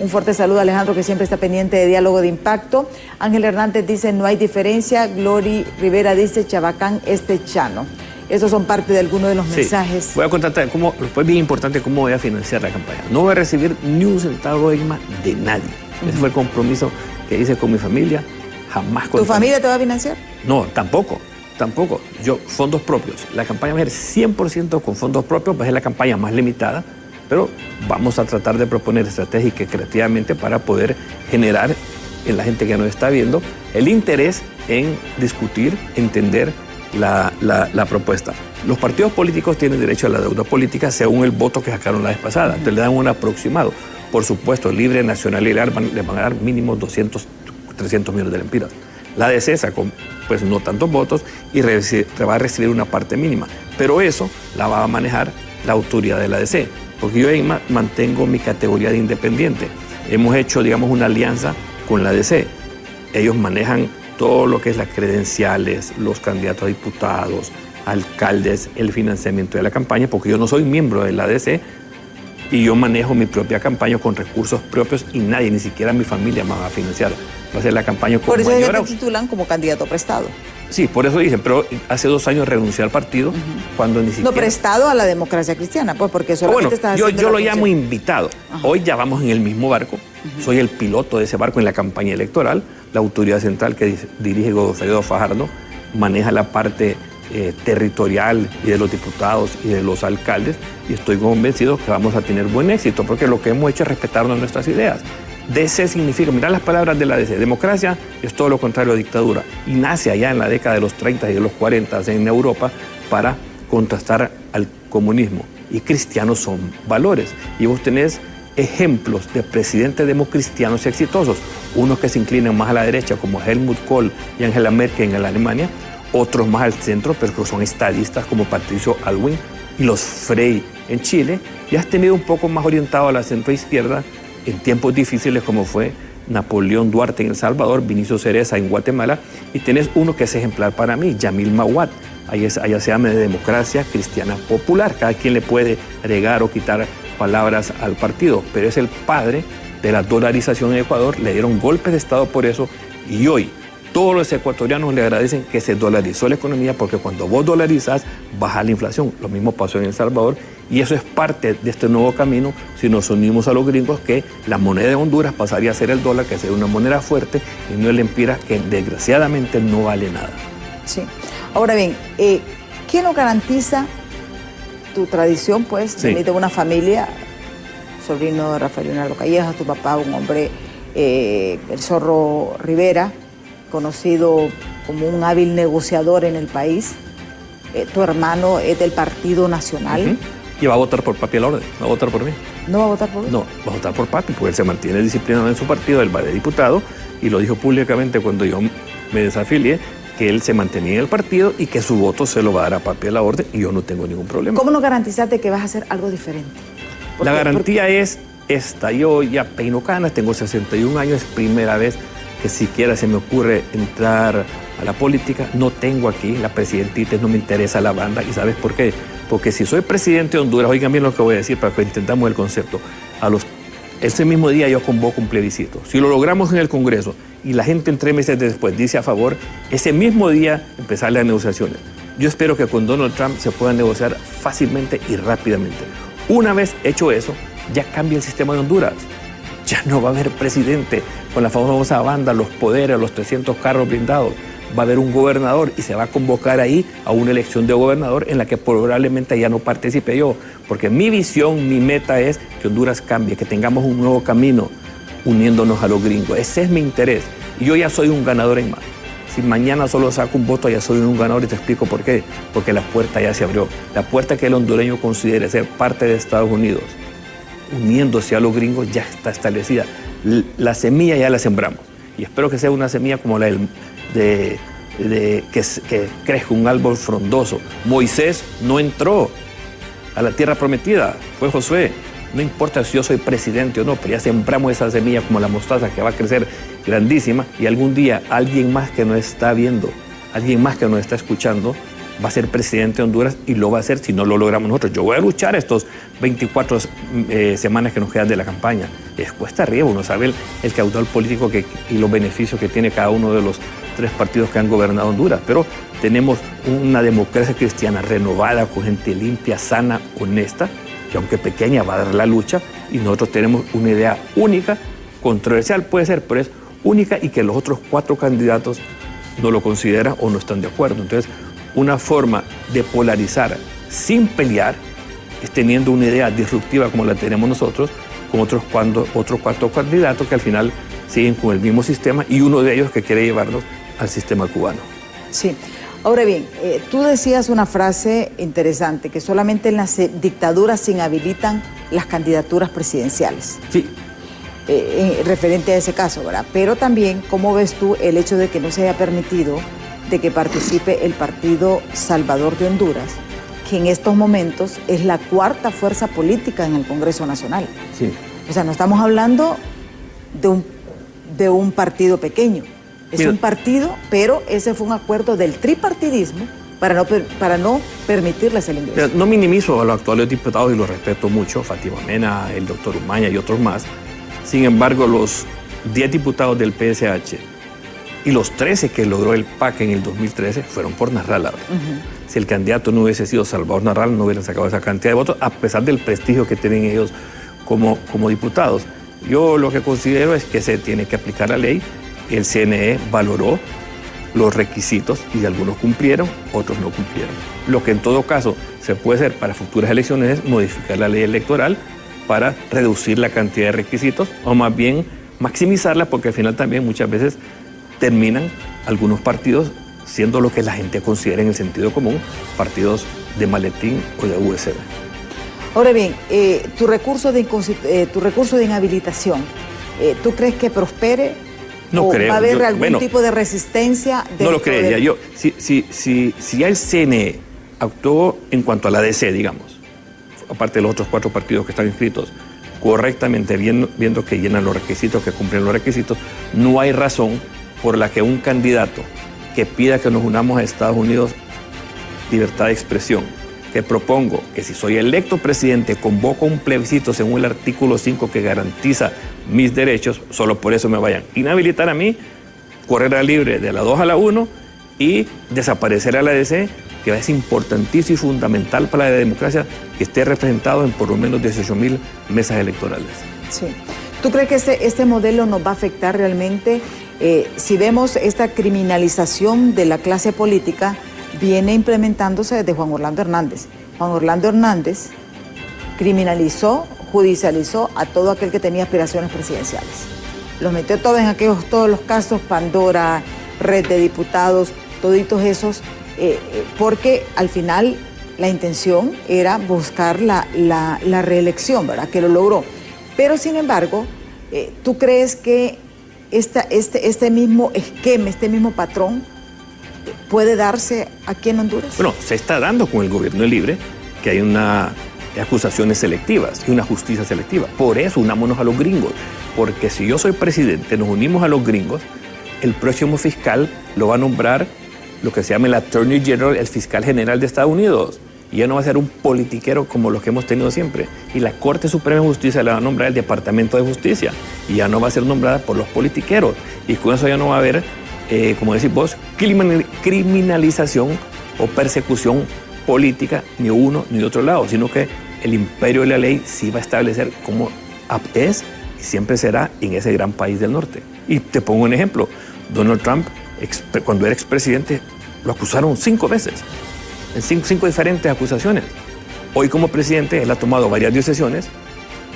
fuerte saludo a Alejandro, que siempre está pendiente de Diálogo de Impacto. Ángel Hernández dice: no hay diferencia. Glory Rivera dice: Chabacán Chano. Estos son parte de algunos de los mensajes. Voy a contarte cómo, pues bien importante, cómo voy a financiar la campaña. No voy a recibir ni un centavo de nadie. Ese fue el compromiso que hice con mi familia. Jamás. ¿Tu familia te va a financiar? No, tampoco. Yo, fondos propios. La campaña va a ser 100% con fondos propios, va a ser la campaña más limitada, pero vamos a tratar de proponer estratégica y creativamente para poder generar en la gente que nos está viendo el interés en discutir, entender la propuesta. Los partidos políticos tienen derecho a la deuda política según el voto que sacaron la vez pasada. Entonces le dan un aproximado. Por supuesto, Libre, Nacional y Liberal le van a dar mínimo 200, 300 millones de lempiras. La DC sacó pues no tantos votos y va a recibir una parte mínima. Pero eso la va a manejar la autoridad de la DC, porque yo ahí mantengo mi categoría de independiente. Hemos hecho, digamos, una alianza con la DC. Ellos manejan todo lo que es las credenciales, los candidatos a diputados, alcaldes, el financiamiento de la campaña, porque yo no soy miembro de la DC y yo manejo mi propia campaña con recursos propios y nadie, ni siquiera mi familia, me va a financiar. Va a ser la campaña con mayor. Por eso te titulan como candidato prestado. Sí, por eso dicen, pero hace 2 años renuncié al partido cuando ni siquiera... No, prestado a la democracia cristiana, pues, porque solamente estás haciendo yo lo llamo invitado. Hoy ya vamos en el mismo barco. Soy el piloto de ese barco en la campaña electoral. La autoridad central que dirige Godofredo Fajardo maneja la parte territorial y de los diputados y de los alcaldes, y estoy convencido que vamos a tener buen éxito, porque lo que hemos hecho es respetarnos nuestras ideas. DC significa, mirá las palabras de la DC, democracia es todo lo contrario a dictadura, y nace allá en la década de los 30 y de los 40 en Europa para contrastar al comunismo, y cristianos son valores, y vos tenés ejemplos de presidentes democristianos exitosos, unos que se inclinan más a la derecha como Helmut Kohl y Angela Merkel en Alemania, otros más al centro, pero que son estadistas como Patricio Aylwin y los Frey en Chile, y has tenido un poco más orientado a la centroizquierda en tiempos difíciles como fue Napoleón Duarte en El Salvador, Vinicio Cereza en Guatemala, y tenés uno que es ejemplar para mí, Yamil Mawad. Allá se llama de democracia cristiana popular, cada quien le puede agregar o quitar palabras al partido, pero es el padre de la dolarización en Ecuador, le dieron golpes de Estado por eso, y hoy Todos los ecuatorianos le agradecen que se dolarizó la economía, porque cuando vos dolarizás, baja la inflación. Lo mismo pasó en El Salvador, y eso es parte de este nuevo camino si nos unimos a los gringos, que la moneda de Honduras pasaría a ser el dólar, que sería una moneda fuerte, y no el empira, que desgraciadamente no vale nada. Sí. Ahora bien, ¿quién nos garantiza tu tradición, pues? Sí. Venís de una familia, sobrino de Rafael Leonardo Callejas, tu papá, un hombre, el Zorro Rivera, conocido como un hábil negociador en el país. Tu hermano es del Partido Nacional. Y va a votar por Papi a la orden, va a votar por mí. ¿No va a votar por él? No, va a votar por Papi, porque él se mantiene disciplinado en su partido, él va de diputado, y lo dijo públicamente cuando yo me desafilié, que él se mantenía en el partido y que su voto se lo va a dar a Papi a la orden, y yo no tengo ningún problema. ¿Cómo nos garantizaste que vas a hacer algo diferente? La garantía es esta: yo ya peino canas, tengo 61 años, es primera vez que siquiera se me ocurre entrar a la política. No tengo aquí la presidentita, no me interesa la banda. ¿Y sabes por qué? Porque si soy presidente de Honduras, oigan bien lo que voy a decir para que intentamos el concepto, ese mismo día yo convoco un plebiscito. Si lo logramos en el Congreso y la gente en 3 meses después dice a favor, ese mismo día empezar las negociaciones. Yo espero que con Donald Trump se puedan negociar fácilmente y rápidamente. Una vez hecho eso, ya cambia el sistema de Honduras. Ya no va a haber presidente con la famosa banda, los poderes, los 300 carros blindados. Va a haber un gobernador y se va a convocar ahí a una elección de gobernador en la que probablemente ya no participe yo. Porque mi visión, mi meta es que Honduras cambie, que tengamos un nuevo camino uniéndonos a los gringos. Ese es mi interés. Y yo ya soy un ganador en más. Si mañana solo saco un voto, ya soy un ganador, y te explico por qué. Porque la puerta ya se abrió. La puerta que el hondureño considere ser parte de Estados Unidos, uniéndose a los gringos, ya está establecida. La semilla ya la sembramos. Y espero que sea una semilla como la que crezca un árbol frondoso. Moisés no entró a la tierra prometida, fue Josué. No importa si yo soy presidente o no, pero ya sembramos esa semilla como la mostaza, que va a crecer grandísima, y algún día alguien más que nos está viendo, alguien más que nos está escuchando, va a ser presidente de Honduras, y lo va a hacer si no lo logramos nosotros. Yo voy a luchar estos 24 semanas que nos quedan de la campaña. Es cuesta arriba, uno sabe el caudal político y los beneficios que tiene cada uno de los 3 partidos que han gobernado Honduras, pero tenemos una democracia cristiana renovada, con gente limpia, sana, honesta, que aunque pequeña va a dar la lucha, y nosotros tenemos una idea única, controversial puede ser, pero es única, y que los otros 4 candidatos no lo consideran o no están de acuerdo. Entonces, una forma de polarizar sin pelear es teniendo una idea disruptiva como la tenemos nosotros, con otros 4 candidatos que al final siguen con el mismo sistema, y uno de ellos que quiere llevarnos al sistema cubano. Sí. Ahora bien, tú decías una frase interesante, que solamente en las dictaduras se inhabilitan las candidaturas presidenciales. Sí. Referente a ese caso, ¿verdad? Pero también, ¿cómo ves tú el hecho de que no se haya permitido de que participe el Partido Salvador de Honduras, que en estos momentos es la 4ª fuerza política en el Congreso Nacional? Sí. O sea, no estamos hablando de un partido pequeño. Es un partido, pero ese fue un acuerdo del tripartidismo para no permitirles el ingreso. No minimizo a los actuales diputados y los respeto mucho, Fátima Mena, el doctor Umaña y otros más. Sin embargo, los 10 diputados del PSH y los 13 que logró el PAC en el 2013 fueron por Narral. Si el candidato no hubiese sido Salvador Narral, no hubieran sacado esa cantidad de votos, a pesar del prestigio que tienen ellos como diputados. Yo lo que considero es que se tiene que aplicar la ley. El CNE valoró los requisitos y algunos cumplieron, otros no cumplieron. Lo que en todo caso se puede hacer para futuras elecciones es modificar la ley electoral para reducir la cantidad de requisitos, o más bien maximizarla, porque al final también muchas veces terminan algunos partidos siendo lo que la gente considera en el sentido común, partidos de maletín o de USB. Ahora bien, tu recurso de inhabilitación, ¿tú crees que prospere? No creo. ¿Va a haber algún tipo de resistencia? No lo creería. Yo, si ya el CNE actuó en cuanto a la DC, digamos, aparte de los otros 4 partidos que están inscritos, correctamente, viendo que llenan los requisitos, que cumplen los requisitos, no hay razón por la que un candidato que pida que nos unamos a Estados Unidos, libertad de expresión, que propongo que si soy electo presidente, convoco un plebiscito según el artículo 5 que garantiza mis derechos, solo por eso me vayan a inhabilitar a mí, correr a libre de la 2 a la 1 y desaparecer a la ADC, que es importantísimo y fundamental para la democracia que esté representado en por lo menos 18.000 mesas electorales. Sí. ¿Tú crees que este modelo nos va a afectar realmente? Si vemos esta criminalización de la clase política, viene implementándose desde Juan Orlando Hernández. Juan Orlando Hernández criminalizó, judicializó a todo aquel que tenía aspiraciones presidenciales. Los metió todos en todos los casos, Pandora, Red de Diputados, toditos esos, porque al final la intención era buscar la reelección, ¿verdad? Que lo logró. Pero sin embargo, ¿tú crees que este mismo esquema, este mismo patrón puede darse aquí en Honduras? Bueno, se está dando con el gobierno libre, que hay acusaciones selectivas y una justicia selectiva. Por eso unámonos a los gringos, porque si yo soy presidente, nos unimos a los gringos, el próximo fiscal lo va a nombrar lo que se llama el Attorney General, el fiscal general de Estados Unidos. Y ya no va a ser un politiquero como los que hemos tenido siempre. Y la Corte Suprema de Justicia le va a nombrar el Departamento de Justicia. Y ya no va a ser nombrada por los politiqueros. Y con eso ya no va a haber, como decís vos, criminalización o persecución política ni uno ni de otro lado, sino que el imperio de la ley sí va a establecer cómo es y siempre será en ese gran país del norte. Y te pongo un ejemplo. Donald Trump, cuando era expresidente, lo acusaron 5 veces. En 5 diferentes acusaciones. Hoy como presidente él ha tomado varias decisiones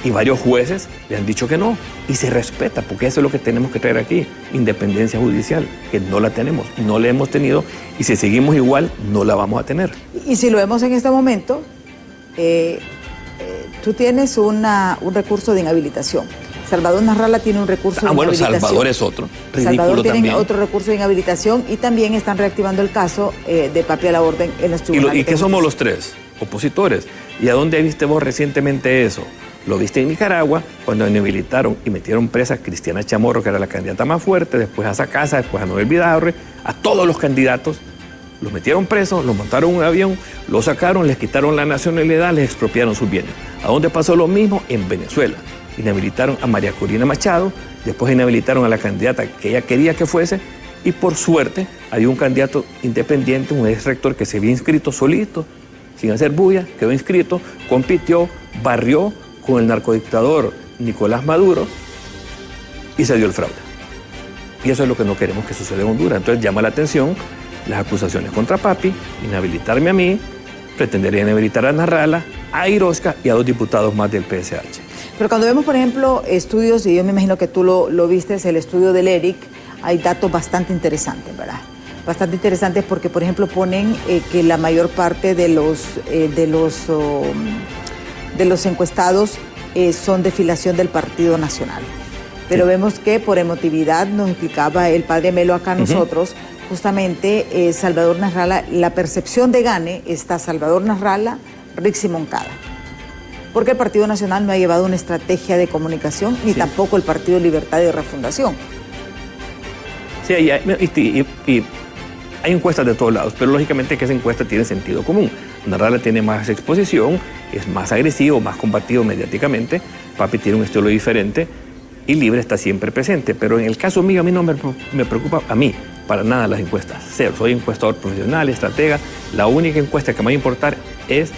y varios jueces le han dicho que no. Y se respeta, porque eso es lo que tenemos que traer aquí, independencia judicial, que no la tenemos, no la hemos tenido y si seguimos igual no la vamos a tener. Y si lo vemos en este momento, tú tienes un recurso de inhabilitación. Salvador Narrala tiene un recurso de inhabilitación. Bueno, Salvador es otro. Salvador tiene también. Otro recurso de inhabilitación y también están reactivando el caso de papi a la orden en los tribunales. ¿Y qué somos los tres? Opositores. ¿Y a dónde viste vos recientemente eso? Lo viste en Nicaragua, cuando inhabilitaron y metieron presa a Cristiana Chamorro, que era la candidata más fuerte, después a Sacasa, después a Noel Vidaurre, a todos los candidatos. Los metieron presos, los montaron en un avión, los sacaron, les quitaron la nacionalidad, les expropiaron sus bienes. ¿A dónde pasó lo mismo? En Venezuela. Inhabilitaron a María Corina Machado, después inhabilitaron a la candidata que ella quería que fuese y por suerte hay un candidato independiente, un ex rector que se había inscrito solito, sin hacer bulla, quedó inscrito, compitió, barrió con el narcodictador Nicolás Maduro y se dio el fraude. Y eso es lo que no queremos que suceda en Honduras. Entonces llama la atención las acusaciones contra papi, inhabilitarme a mí, pretendería inhabilitar a Narrala, a Irosca y a 2 diputados más del PSH. Pero cuando vemos, por ejemplo, estudios, y yo me imagino que tú lo viste, el estudio del ERIC, hay datos bastante interesantes, ¿verdad? Bastante interesantes porque, por ejemplo, ponen que la mayor parte de los encuestados son de filiación del Partido Nacional. Pero vemos que por emotividad, nos explicaba el padre Melo acá a nosotros, justamente Salvador Narrala, la percepción de gane está Salvador Narrala, Rixi Moncada. Porque el Partido Nacional no ha llevado una estrategia de comunicación, ni tampoco el Partido Libertad y Refundación. Sí, y hay encuestas de todos lados, pero lógicamente que esa encuesta tiene sentido común. Narrala tiene más exposición, es más agresivo, más combativo mediáticamente, papi tiene un estilo diferente y Libre está siempre presente. Pero en el caso mío, a mí no me preocupa, a mí, para nada las encuestas. Cero, soy encuestador profesional, estratega. La única encuesta que me va a importar es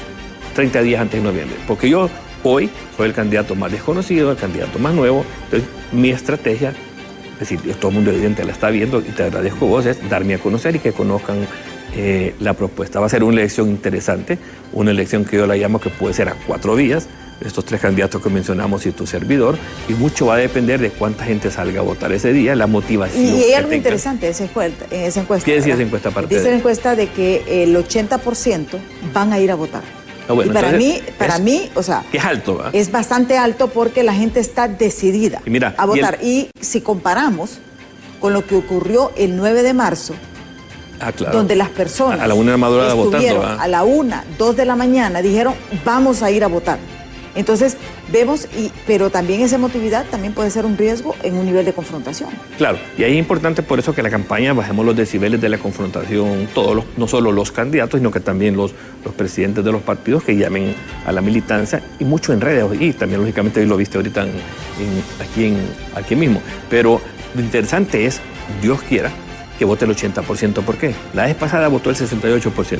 30 días antes de noviembre, porque yo hoy soy el candidato más desconocido, el candidato más nuevo, entonces mi estrategia, es decir, todo el mundo evidente la está viendo y te agradezco vos, es darme a conocer y que conozcan la propuesta. Va a ser una elección interesante, una elección que yo la llamo que puede ser a 4 días, estos 3 candidatos que mencionamos y tu servidor, y mucho va a depender de cuánta gente salga a votar ese día, la motivación. Y hay algo interesante en esa encuesta. ¿Qué decía esa encuesta aparte? Dice la encuesta de que el 80% van a ir a votar. Bueno, y para mí, o sea, es alto, ¿verdad? Es bastante alto porque la gente está decidida a votar. Y si comparamos con lo que ocurrió el 9 de marzo, claro, donde las personas a la 1 de la madrugada votando, a la 1, 2 de la mañana, dijeron, vamos a ir a votar. Entonces, vemos, pero también esa emotividad también puede ser un riesgo en un nivel de confrontación. Claro, y ahí es importante por eso que la campaña bajemos los decibeles de la confrontación, no solo los candidatos, sino que también los presidentes de los partidos que llamen a la militancia y mucho en redes, y también lógicamente lo viste ahorita aquí mismo. Pero Lo interesante es, Dios quiera, que vote el 80%. ¿Por qué? La vez pasada votó el 68%.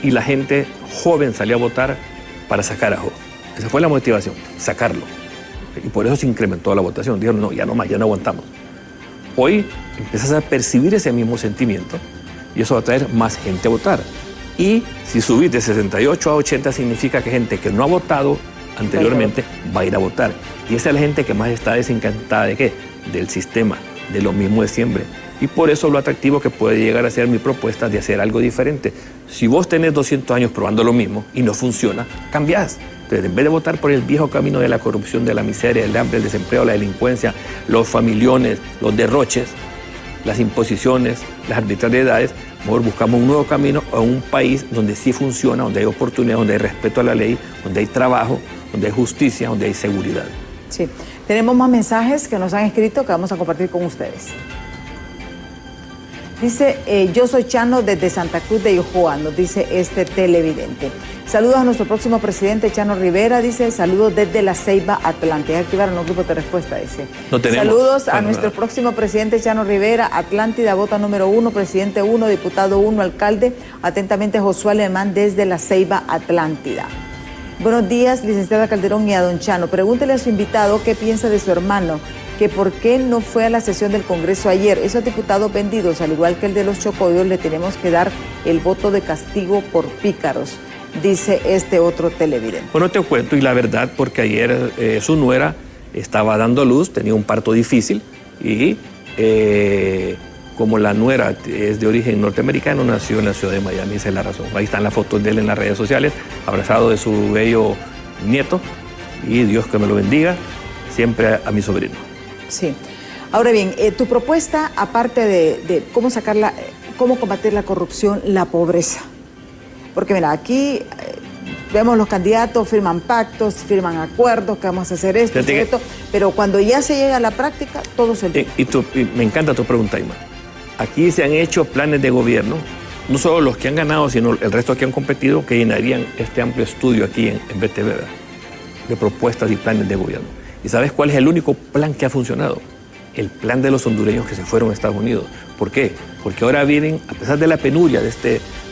Y la gente joven salió a votar para sacar a Joe. Esa fue la motivación, sacarlo. Y por eso se incrementó la votación. Dijeron, no, ya no más, ya no aguantamos. Hoy empiezas a percibir ese mismo sentimiento y eso va a traer más gente a votar. Y si subís de 68 a 80 significa que gente que no ha votado anteriormente va a ir a votar. Y esa es la gente que más está desencantada ¿de qué? Del sistema, de lo mismo de siempre. Y por eso lo atractivo que puede llegar a ser mi propuesta de hacer algo diferente. Si vos tenés 200 años probando lo mismo y no funciona, cambiás. Entonces, en vez de votar por el viejo camino de la corrupción, de la miseria, el hambre, el desempleo, la delincuencia, los familiones, los derroches, las imposiciones, las arbitrariedades, mejor buscamos un nuevo camino a un país donde sí funciona, donde hay oportunidad, donde hay respeto a la ley, donde hay trabajo, donde hay justicia, donde hay seguridad. Sí. Tenemos más mensajes que nos han escrito que vamos a compartir con ustedes. Dice, yo soy Chano desde Santa Cruz de Yojoa, nos dice este televidente. Saludos a nuestro próximo presidente, Chano Rivera, dice, saludos desde la Ceiba, Atlántida. Activaron los grupos de respuesta, dice. No tenemos. Saludos a nuestro próximo presidente, Chano Rivera, Atlántida, vota número 1, presidente 1, diputado 1, alcalde. Atentamente, Josué Alemán desde la Ceiba, Atlántida. Buenos días, licenciada Calderón y a don Chano. Pregúntele a su invitado qué piensa de su hermano, que por qué no fue a la sesión del Congreso ayer. Esos diputados vendidos, al igual que el de los Chocoyos, le tenemos que dar el voto de castigo por pícaros, dice este otro televidente. Bueno, te cuento, y la verdad, porque ayer su nuera estaba dando luz, tenía un parto difícil, y como la nuera es de origen norteamericano, nació en la ciudad de Miami, esa es la razón. Ahí están las fotos de él en las redes sociales, abrazado de su bello nieto, y Dios que me lo bendiga, siempre a mi sobrino. Sí. Ahora bien, tu propuesta, aparte de cómo cómo combatir la corrupción, la pobreza. Porque mira, aquí vemos los candidatos, firman pactos, firman acuerdos, que vamos a hacer esto, pero cuando ya se llega a la práctica, todo se olvida. Y me encanta tu pregunta, Ima. Aquí se han hecho planes de gobierno, no solo los que han ganado, sino el resto que han competido, que llenarían este amplio estudio aquí en BTV, ¿verdad? De propuestas y planes de gobierno. ¿Y sabes cuál es el único plan que ha funcionado? El plan de los hondureños que se fueron a Estados Unidos. ¿Por qué? Porque ahora vienen, a pesar de la penuria de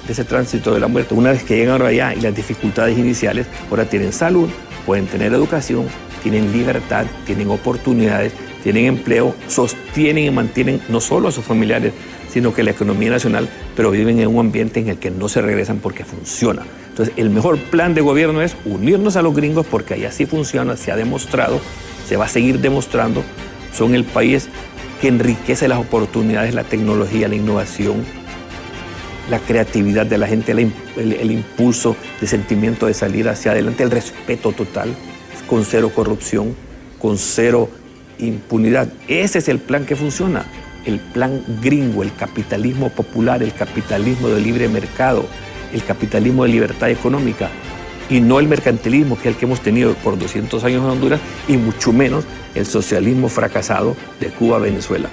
ese tránsito de la muerte, una vez que llegan ahora allá y las dificultades iniciales, ahora tienen salud, pueden tener educación, tienen libertad, tienen oportunidades, tienen empleo, sostienen y mantienen no solo a sus familiares, sino que la economía nacional, pero viven en un ambiente en el que no se regresan porque funciona. Entonces, el mejor plan de gobierno es unirnos a los gringos porque allá sí funciona, se ha demostrado, se va a seguir demostrando. Son el país que enriquece las oportunidades, la tecnología, la innovación, la creatividad de la gente, el impulso de sentimiento de salir hacia adelante, el respeto total, con cero corrupción, con cero impunidad. Ese es el plan que funciona. El plan gringo, el capitalismo popular, el capitalismo de libre mercado, el capitalismo de libertad económica, y no el mercantilismo que es el que hemos tenido por 200 años en Honduras, y mucho menos el socialismo fracasado de Cuba a Venezuela.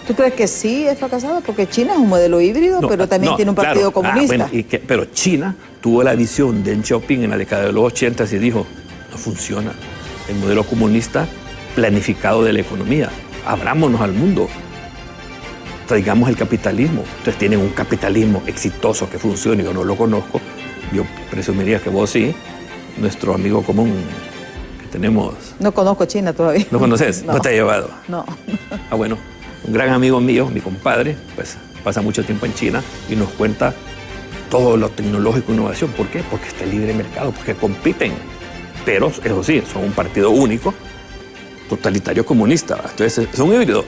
¿Tú crees que sí es fracasado? Porque China es un modelo híbrido, pero también tiene un partido comunista. Bueno, pero China tuvo la visión de Deng Xiaoping en la década de los 80 y dijo, no funciona el modelo comunista planificado de la economía. Abrámonos al mundo, traigamos el capitalismo. Entonces tienen un capitalismo exitoso que funciona, yo no lo conozco, yo presumiría que vos sí, nuestro amigo común que tenemos. No conozco China todavía. ¿No conoces? No te ha llevado. No. Ah, bueno, un gran amigo mío, mi compadre, pues pasa mucho tiempo en China y nos cuenta todo lo tecnológico e innovación. ¿Por qué? Porque está el libre mercado, porque compiten. Pero, eso sí, son un partido único, totalitario comunista. Entonces, es un híbrido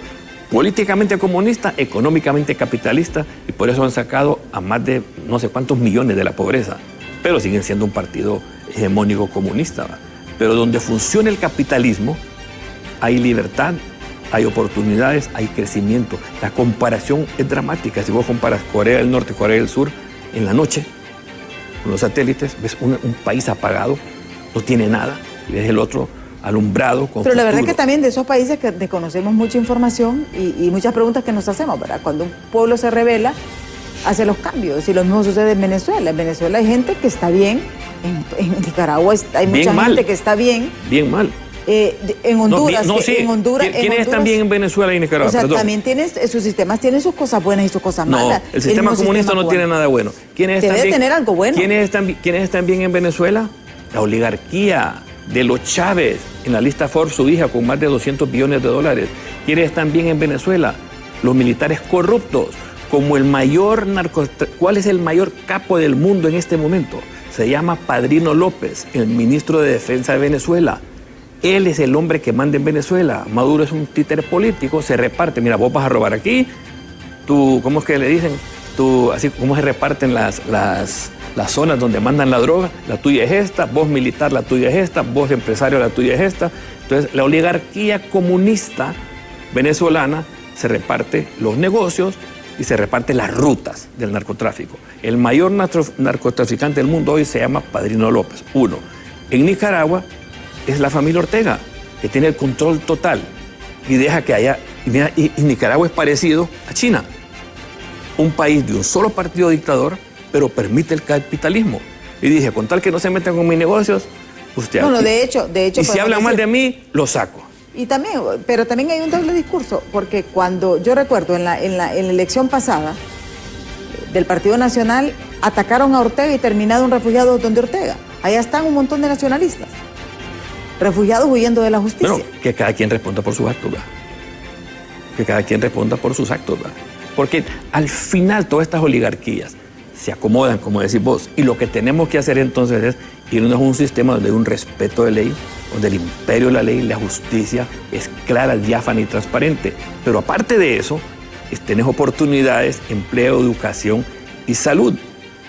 políticamente comunista, económicamente capitalista, y por eso han sacado a más de no sé cuántos millones de la pobreza. Pero siguen siendo un partido hegemónico comunista. Pero donde funciona el capitalismo, hay libertad, hay oportunidades, hay crecimiento. La comparación es dramática. Si vos comparas Corea del Norte y Corea del Sur, en la noche, con los satélites, ves un país apagado, no tiene nada, y ves el otro alumbrado con Pero la futuro. verdad es que también de esos países que desconocemos mucha información y muchas preguntas que nos hacemos, ¿verdad? Cuando un pueblo se rebela, hace los cambios, y lo mismo sucede en Venezuela. En Venezuela hay gente que está bien, en Nicaragua hay mucha gente que está bien. Bien mal. En Honduras, en Honduras. ¿Quiénes están bien en Venezuela y Nicaragua? O sea, también sus sistemas tienen sus cosas buenas y sus cosas malas. No, el sistema comunista no tiene nada bueno. Debe tener algo bueno. ¿Quiénes están bien en Venezuela? La oligarquía de los Chávez, en la lista Forbes, su hija, con más de $200 billones. ¿Quiénes están bien en Venezuela? Los militares corruptos, como el mayor ¿Cuál es el mayor capo del mundo en este momento? Se llama Padrino López, el ministro de Defensa de Venezuela. Él es el hombre que manda en Venezuela. Maduro es un títere político, se reparte. Mira, vos vas a robar aquí, tú, ¿cómo es que le dicen? Tú, así como se reparten las zonas donde mandan la droga, la tuya es esta, vos militar, la tuya es esta, vos empresario, la tuya es esta. Entonces, la oligarquía comunista venezolana se reparte los negocios y se reparte las rutas del narcotráfico. El mayor narcotraficante del mundo hoy se llama Padrino López, uno. En Nicaragua es la familia Ortega, que tiene el control total y deja que haya... Y Nicaragua es parecido a China, un país de un solo partido dictador, pero permite el capitalismo. Y dije, con tal que no se metan con mis negocios, usted... Bueno, de hecho... Y si hablan mal de mí, lo saco. Y también, pero también hay un doble discurso, porque cuando yo recuerdo en la elección pasada del Partido Nacional, atacaron a Ortega y terminaron refugiados donde Ortega. Allá están un montón de nacionalistas, refugiados huyendo de la justicia. Bueno, que cada quien responda por sus actos, ¿verdad? Que cada quien responda por sus actos, ¿verdad? Porque al final todas estas oligarquías se acomodan, como decís vos, y lo que tenemos que hacer entonces es irnos a un sistema donde hay un respeto de ley, donde el imperio de la ley y la justicia es clara, diáfana y transparente. Pero aparte de eso, tenés oportunidades, empleo, educación y salud.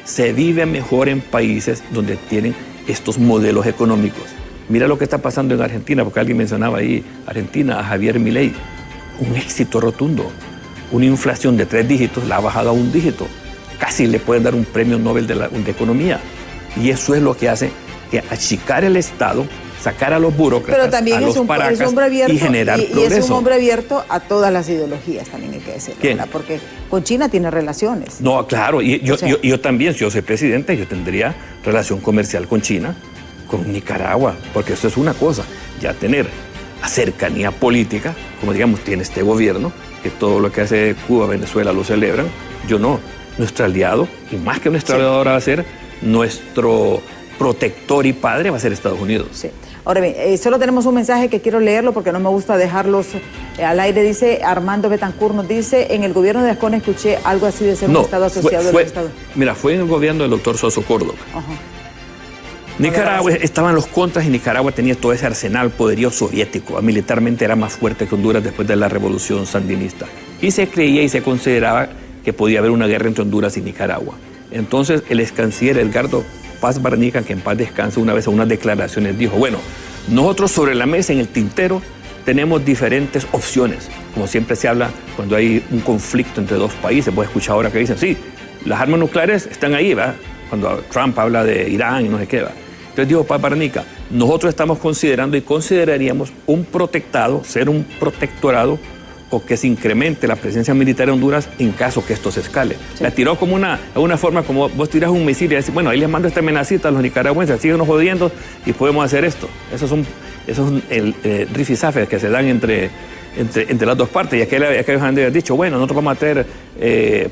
Se vive mejor en países donde tienen estos modelos económicos. Mira lo que está pasando en Argentina, porque alguien mencionaba ahí, Argentina, a Javier Milei. Un éxito rotundo. Una inflación de 3 dígitos la ha bajado a 1 dígito. Casi le pueden dar un premio Nobel de Economía. Y eso es lo que hace que achicar el Estado, sacar a los burócratas, pero también a los paracas y generar progreso. Y es un hombre abierto a todas las ideologías, también hay que decirlo, ¿verdad? Porque con China tiene relaciones. No, claro, y yo también, si yo soy presidente, yo tendría relación comercial con China, con Nicaragua, porque eso es una cosa, ya tener cercanía política, como digamos tiene este gobierno, que todo lo que hace Cuba, Venezuela lo celebran, yo no. Nuestro aliado, y más que nuestro aliado ahora va a ser nuestro protector y padre, va a ser Estados Unidos. Sí. Ahora bien, solo tenemos un mensaje que quiero leerlo porque no me gusta dejarlos al aire. Dice Armando Betancourt, nos dice, en el gobierno de Ascona escuché algo así de ser un Estado asociado del Estado. Mira, fue en el gobierno del doctor Soso Córdoba. Ajá. Nicaragua, estaban los contras y Nicaragua tenía todo ese arsenal poderío soviético. Militarmente era más fuerte que Honduras después de la revolución sandinista. Y se creía y se consideraba que podía haber una guerra entre Honduras y Nicaragua. Entonces el ex canciller Edgardo Paz Barnica, que en paz descanse, una vez en unas declaraciones dijo, bueno, nosotros sobre la mesa, en el tintero, tenemos diferentes opciones. Como siempre se habla cuando hay un conflicto entre dos países, vos escuchás ahora que dicen, sí, las armas nucleares están ahí, ¿verdad? Cuando Trump habla de Irán y no sé qué, ¿verdad? Entonces dijo Paz Barnica, nosotros estamos considerando y consideraríamos un protectado, ser un protectorado, o que se incremente la presencia militar en Honduras en caso que esto se escale. Sí. La tiró como una forma como vos tirás un misil y decís, bueno, ahí les mando esta amenacita a los nicaragüenses, síguenos jodiendo y podemos hacer esto. Esos son el rifizafes que se dan entre las dos partes. Y aquellos han dicho, bueno, nosotros vamos a traer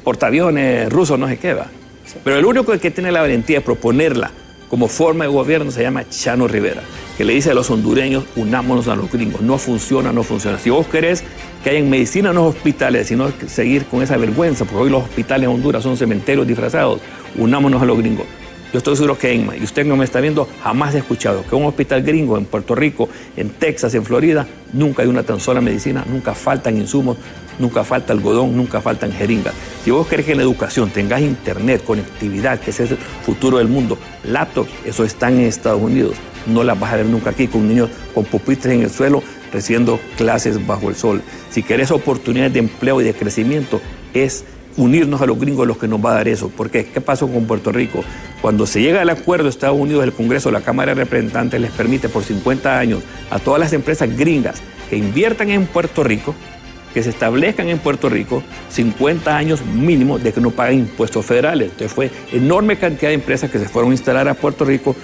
portaaviones rusos, no sé qué va. Sí. Pero el único que tiene la valentía de proponerla como forma de gobierno se llama Chano Rivera, que le dice a los hondureños, unámonos a los gringos. No funciona, no funciona. Si vos querés que haya en medicina en los hospitales, sino seguir con esa vergüenza, porque hoy los hospitales en Honduras son cementerios disfrazados, unámonos a los gringos. Yo estoy seguro que Emma, y usted no me está viendo, jamás he escuchado que un hospital gringo en Puerto Rico, en Texas, en Florida, nunca hay una tan sola medicina, nunca faltan insumos, nunca falta algodón, nunca faltan jeringas. Si vos querés que en la educación tengas internet, conectividad, que ese es el futuro del mundo, laptops, eso están en Estados Unidos. No las vas a ver nunca aquí con niños con pupitres en el suelo recibiendo clases bajo el sol. Si querés oportunidades de empleo y de crecimiento, es unirnos a los gringos los que nos va a dar eso. Porque, ¿qué pasó con Puerto Rico? Cuando se llega al acuerdo de Estados Unidos, el Congreso, la Cámara de Representantes les permite por 50 años a todas las empresas gringas que inviertan en Puerto Rico, que se establezcan en Puerto Rico, 50 años mínimo de que no paguen impuestos federales. Entonces fue enorme cantidad de empresas que se fueron a instalar a Puerto Rico,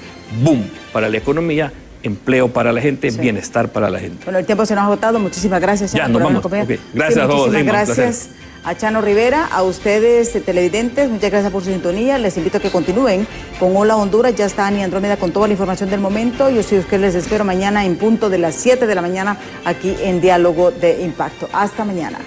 boom, para la economía, empleo para la gente, bienestar para la gente. Bueno, el tiempo se nos ha agotado. Muchísimas gracias, Chano, por habernos acompañado. Okay. Gracias a todos. Muchísimas gracias a Chano Rivera, a ustedes televidentes, muchas gracias por su sintonía. Les invito a que continúen con Hola Honduras. Ya está Ani Andrómeda con toda la información del momento. Yo soy Oscar, les espero mañana en punto de las 7 de la mañana aquí en Diálogo de Impacto. Hasta mañana.